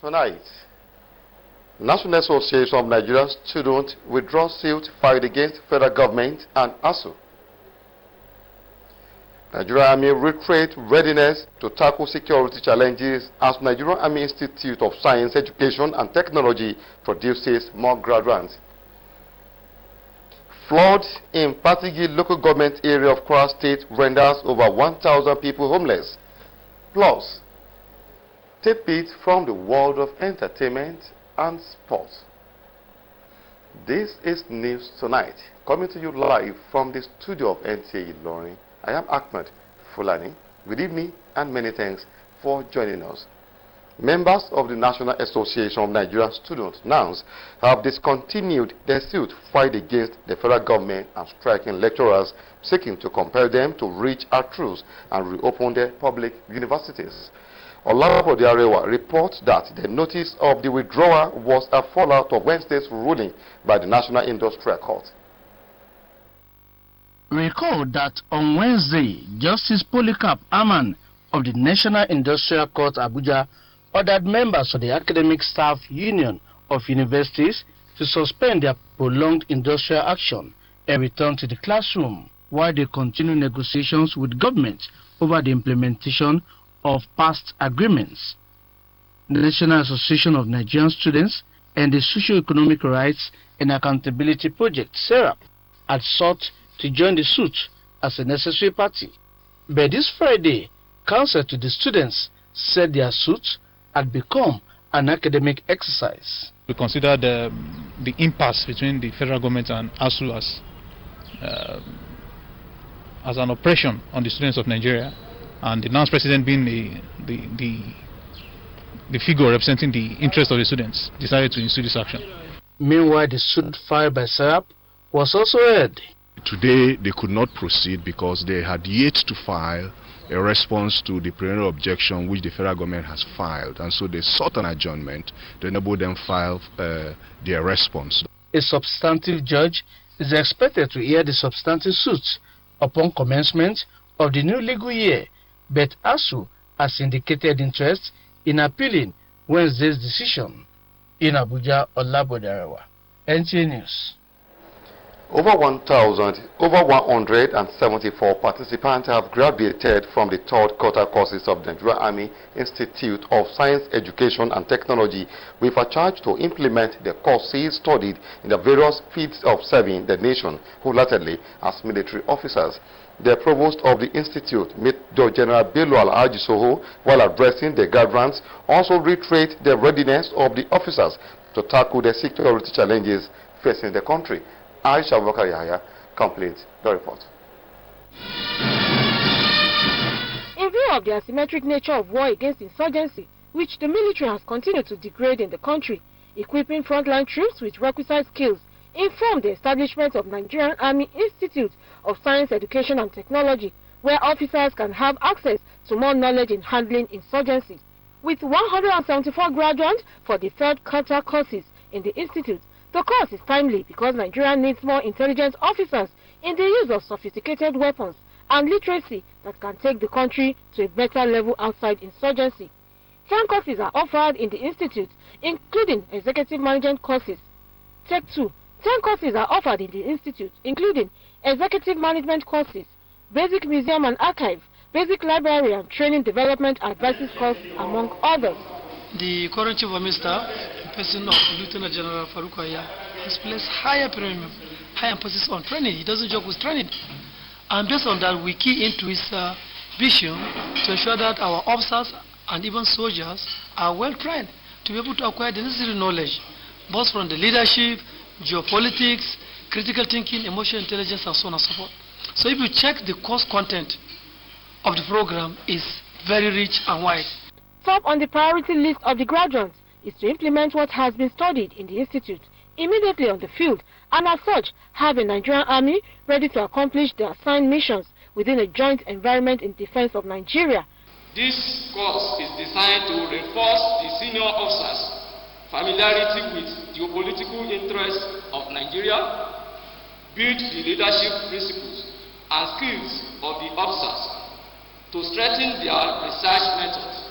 Tonight, National Association of Nigerian Students withdraw suit filed against federal government and ASU. Nigerian Army retreat readiness to tackle security challenges as Nigerian Army Institute of Science, Education and Technology produces more graduates. Flood in Patigi local government area of Kwara State renders over 1,000 people homeless. Plus, tidbits from the world of entertainment and sports. This is News Tonight, coming to you live from the studio of NTA ILORIN. I am Ahmed Fulani. Good evening and many thanks for joining us. Members of the National Association of Nigerian Students, NANS, have discontinued their suit filed against the federal government and striking lecturers seeking to compel them to reach a truce and reopen their public universities. Olabode Arewa reports that the notice of the withdrawal was a fallout of Wednesday's ruling by the National Industrial Court. Recall that on Wednesday, Justice Polycarp Aman of the National Industrial Court Abuja ordered members of the Academic Staff Union of Universities to suspend their prolonged industrial action and return to the classroom while they continue negotiations with government over the implementation of past agreements. The National Association of Nigerian Students and the Socio-Economic Rights and Accountability Project, SERAP, had sought to join the suit as a necessary party. But this Friday, counsel to the students said their suit had become an academic exercise. We consider the impasse between the federal government and ASU as an oppression on the students of Nigeria, and the NANS president being the figure representing the interest of the students decided to ensue this action. Meanwhile, the suit filed by SERAP was also heard. Today they could not proceed because they had yet to file a response to the preliminary objection which the federal government has filed, and so they sought an adjournment to enable them file their response. A substantive judge is expected to hear the substantive suits upon commencement of the new legal year, but ASU has indicated interest in appealing Wednesday's decision. In Abuja, Olabode Arewa, NTA News. Over 174 participants have graduated from the third quarter courses of the Nigerian Army Institute of Science, Education and Technology with a charge to implement the courses studied in the various fields of serving the nation, wholeheartedly as military officers. The provost of the institute, Major General Bello Alhaji Soho, while addressing the graduates, also reiterated the readiness of the officers to tackle the security challenges facing the country. Aisha Yahya completes the report. In view of the asymmetric nature of war against insurgency, which the military has continued to degrade in the country, equipping frontline troops with requisite skills informed the establishment of Nigerian Army Institute of Science, Education and Technology, where officers can have access to more knowledge in handling insurgency. With 174 graduates for the third quarter courses in the institute, the course is timely because Nigeria needs more intelligence officers in the use of sophisticated weapons and literacy that can take the country to a better level outside insurgency. 10 courses are offered in the institute, including executive management courses. Take 2. 10 courses are offered in the institute, including executive management courses, basic museum and archive, basic library and training development advices course, among others. The current chief of staff, the person of Lieutenant General Farouk Aya, has placed high emphasis on training. He doesn't joke with training. And based on that, we key into his vision to ensure that our officers and even soldiers are well trained to be able to acquire the necessary knowledge, both from the leadership, geopolitics, critical thinking, emotional intelligence, and so on and so forth. So if you check the course content of the program, is very rich and wide. Top on the priority list of the graduates is to implement what has been studied in the institute immediately on the field, and as such have a Nigerian army ready to accomplish their assigned missions within a joint environment in defense of Nigeria. This course is designed to reinforce the senior officers' familiarity with geopolitical interests of Nigeria, build the leadership principles and skills of the officers to strengthen their research methods,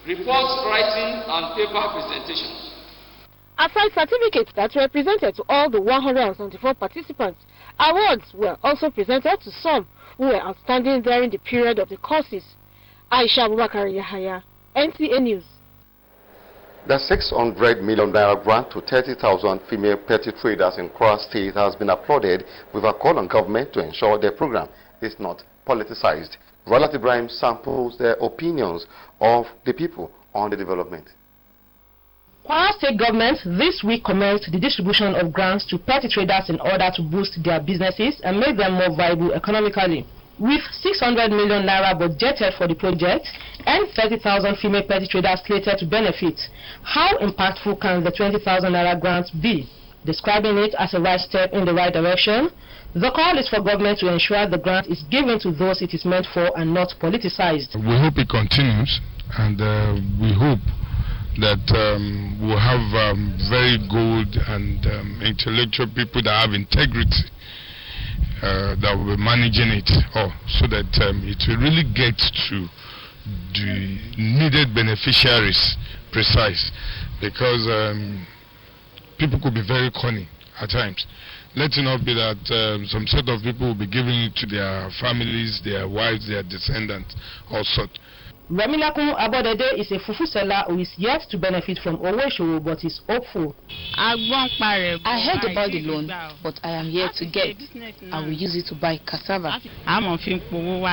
reports writing, and paper presentations. Aside certificates that were presented to all the 174 participants, awards were also presented to some who were outstanding during the period of the courses. Aisha Abubakar Yahaya, NTA News. The 600 million naira grant to 30,000 female petty traders in Kwara State has been applauded with a call on government to ensure their program is not politicized. Ralat Ibrahim samples their opinions of the people on the development. Kwara State government this week commenced the distribution of grants to petty traders in order to boost their businesses and make them more viable economically. With 600 million naira budgeted for the project and 30,000 female petty traders slated to benefit, how impactful can the 20,000 naira grant be? Describing it as a right step in the right direction, the call is for government to ensure the grant is given to those it is meant for and not politicized. We hope it continues, and we hope that we'll have very good and intellectual people that have integrity that will be managing it all, so that it will really get to the needed beneficiaries precise, because people could be very cunning at times. Let it not be that some set of people will be giving it to their families, their wives, their descendants, or such. Remilakun Abodede is a fufu seller who is yet to benefit from Oweshowo but is hopeful. I heard about the loan, but I am yet to get. I will use it to buy cassava. It will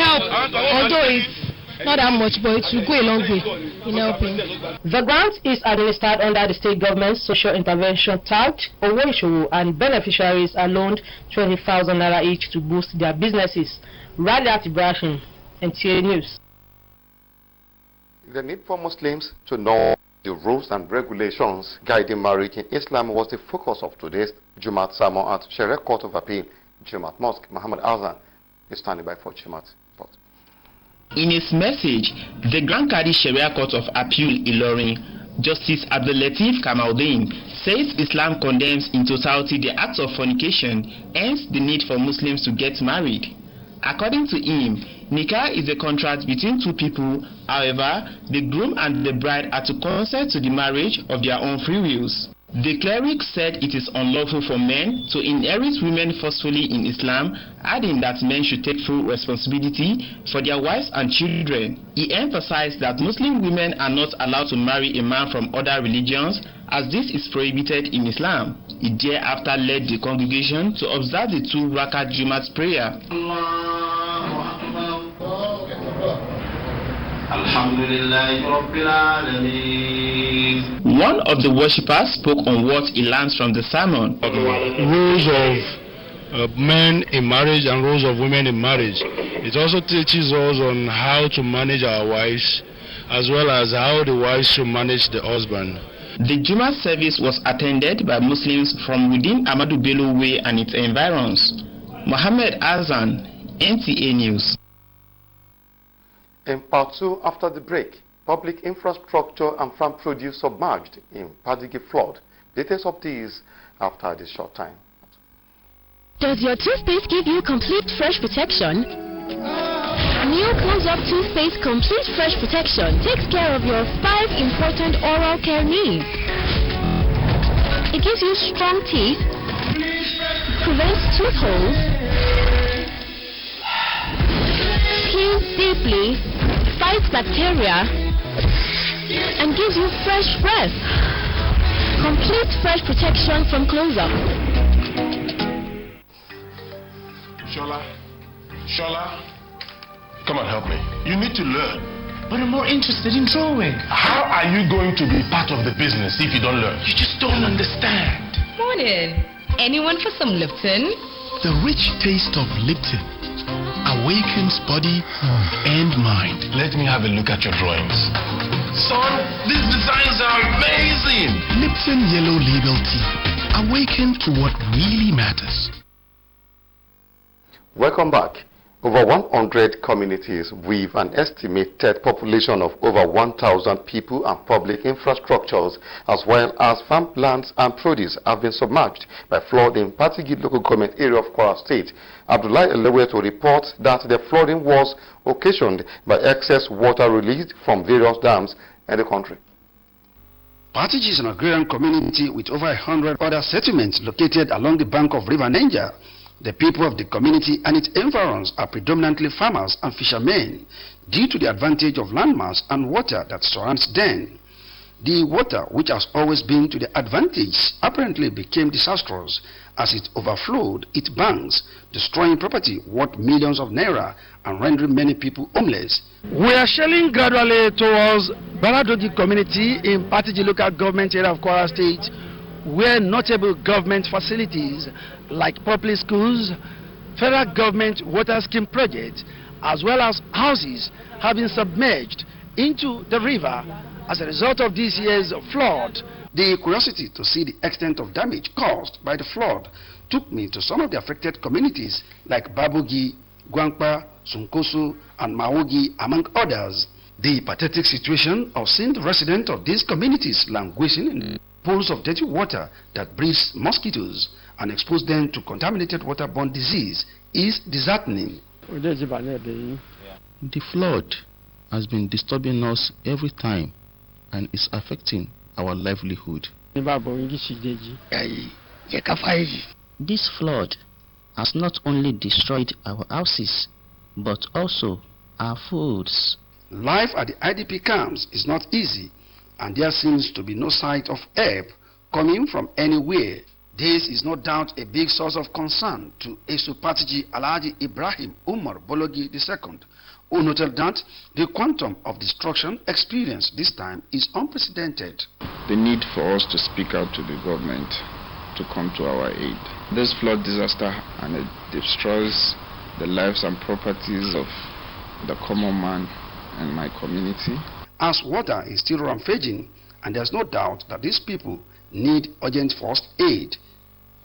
help, although it's not that much, but it will go a long way in helping. The grant is administered under the state government's social intervention tagged Oweshowo, and beneficiaries are loaned 20,000 naira each to boost their businesses. Ralat Ibrahim, NTA News. The need for Muslims to know the rules and regulations guiding marriage in Islam was the focus of today's Jumat sermon at Sharia Court of Appeal, Jumat Mosque. Muhammad Azan is standing by for Jumat. In his message, the Grand Qadi Sharia Court of Appeal Ilorin, Justice Abdul Latif Kamaldeen, says Islam condemns in totality the act of fornication, hence the need for Muslims to get married. According to him, nikah is a contract between two people. However, the groom and the bride are to consent to the marriage of their own free wills. The cleric said it is unlawful for men to inherit women forcefully in Islam, adding that men should take full responsibility for their wives and children. He emphasized that Muslim women are not allowed to marry a man from other religions, as this is prohibited in Islam. He thereafter led the congregation to observe the 2 Rakat Jumat prayer. One of the worshippers spoke on what he learns from the sermon. Rules of men in marriage and rules of women in marriage. It also teaches us on how to manage our wives, as well as how the wives should manage the husband. The Juma service was attended by Muslims from within Ahmadu Bello Way and its environs. Mohammed Azan, NTA News. In part 2, after the break, public infrastructure and farm produce submerged in Padigi flood. Details of these after this short time. Does your toothpaste give you complete fresh protection? New Close-Up Toothpaste Complete Fresh Protection takes care of your 5 important oral care needs. It gives you strong teeth, prevents tooth holes, peels deeply, fights bacteria, and gives you fresh breath. Complete fresh protection from Close-Up. Shola, come and help me. You need to learn. But I'm more interested in drawing. How are you going to be part of the business if you don't learn? You just don't understand. Morning. Anyone for some Lipton? The rich taste of Lipton awakens body and mind. Let me have a look at your drawings. Son, these designs are amazing. Lipton Yellow Label Tea. Awaken to what really matters. Welcome back. Over 100 communities with an estimated population of over 1,000 people and public infrastructures, as well as farmlands and produce, have been submerged by flood in Patigi local government area of Kwara State. Abdullahi Eleweto reports that the flooding was occasioned by excess water released from various dams in the country. Patigi is an agrarian community with over 100 other settlements located along the bank of River Niger. The people of the community and its environs are predominantly farmers and fishermen due to the advantage of landmass and water that surrounds them. The water, which has always been to the advantage, apparently became disastrous as it overflowed its banks, destroying property worth millions of naira and rendering many people homeless. We are shelling gradually towards Baradoji community in Patigi local government area of Kwara State, where notable government facilities like public schools, federal government water scheme projects, as well as houses have been submerged into the river as a result of this year's flood. The curiosity to see the extent of damage caused by the flood took me to some of the affected communities like Babugi, Gwangpa, Sunkoso, and Mawogi, among others. The pathetic situation of seeing the residents of these communities languishing in pools of dirty water that breeds mosquitoes and expose them to contaminated waterborne disease is disheartening. The flood has been disturbing us every time and is affecting our livelihood. This flood has not only destroyed our houses but also our foods. Life at the IDP camps is not easy, and there seems to be no sight of help coming from anywhere. This is no doubt a big source of concern to Patigi Alhaji Ibrahim Umar Bologi II, who noted that the quantum of destruction experienced this time is unprecedented. The need for us to speak out to the government to come to our aid. This flood disaster, and it destroys the lives and properties of the common man and my community. As water is still rampaging, and there's no doubt that these people need urgent first aid.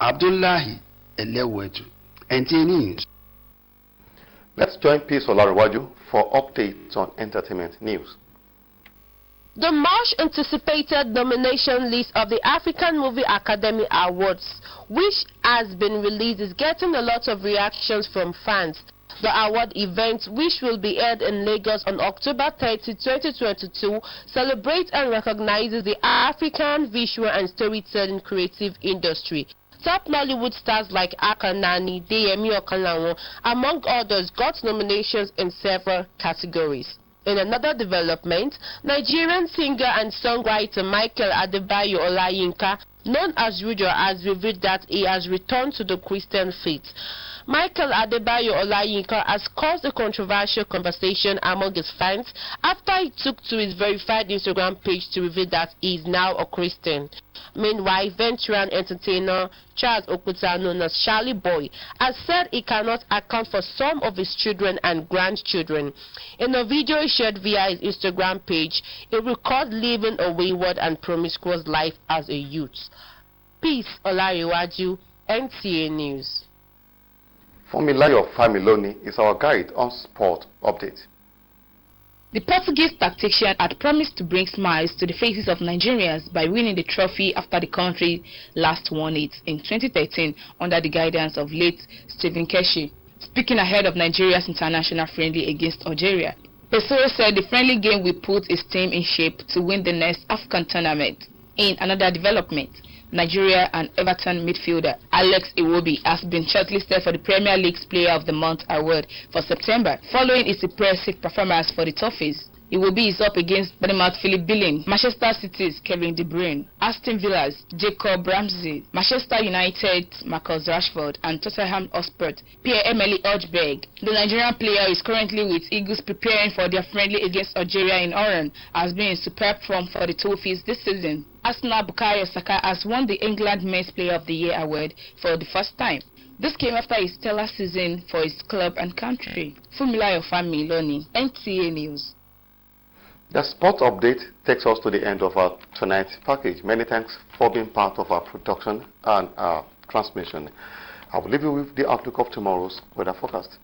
Abdullahi Elewetu, NTA News. Let's join Peace Olariwaju for updates on entertainment news. The much anticipated nomination list of the African Movie Academy Awards, which has been released, is getting a lot of reactions from fans. The award event, which will be held in Lagos on October 30, 2022, celebrates and recognizes the African visual and storytelling creative industry. Top Nollywood stars like Akanani, Deyemi Okanlawon, among others, got nominations in several categories. In another development, Nigerian singer and songwriter Michael Adebayo Olayinka, known as Rujo, has revealed that he has returned to the Christian faith. Michael Adebayo Olayinka has caused a controversial conversation among his fans after he took to his verified Instagram page to reveal that he is now a Christian. Meanwhile, veteran entertainer Charles Okuta, known as Charlie Boy, has said he cannot account for some of his children and grandchildren. In a video shared via his Instagram page, he records living a wayward and promiscuous life as a youth. Peace Olariwaju, NTA News. Fumilayo Familoni is our guide on sport update. The Portuguese tactician had promised to bring smiles to the faces of Nigerians by winning the trophy after the country last won it in 2013 under the guidance of late Stephen Keshi. Speaking ahead of Nigeria's international friendly against Algeria, Pessoa said the friendly game will put his team in shape to win the next African tournament. In another development, Nigeria and Everton midfielder Alex Iwobi has been shortlisted for the Premier League's Player of the Month award for September, following his impressive performance for the Toffees. Iwobi is up against Bournemouth Philip Billing, Manchester City's Kevin De Bruyne, Aston Villa's Jacob Ramsey, Manchester United's Marcus Rashford, and Tottenham Hotspur's Pierre-Emerick Højbjerg. The Nigerian player is currently with Eagles preparing for their friendly against Algeria in Oran, has been in superb form for the Toffees this season. Arsenal Bukayo Saka has won the England Men's Player of the Year award for the first time. This came after a stellar season for his club and country. Fumilayo Familoni, NTA News. The sport update takes us to the end of our tonight's package. Many thanks for being part of our production and our transmission. I will leave you with the outlook of tomorrow's weather forecast.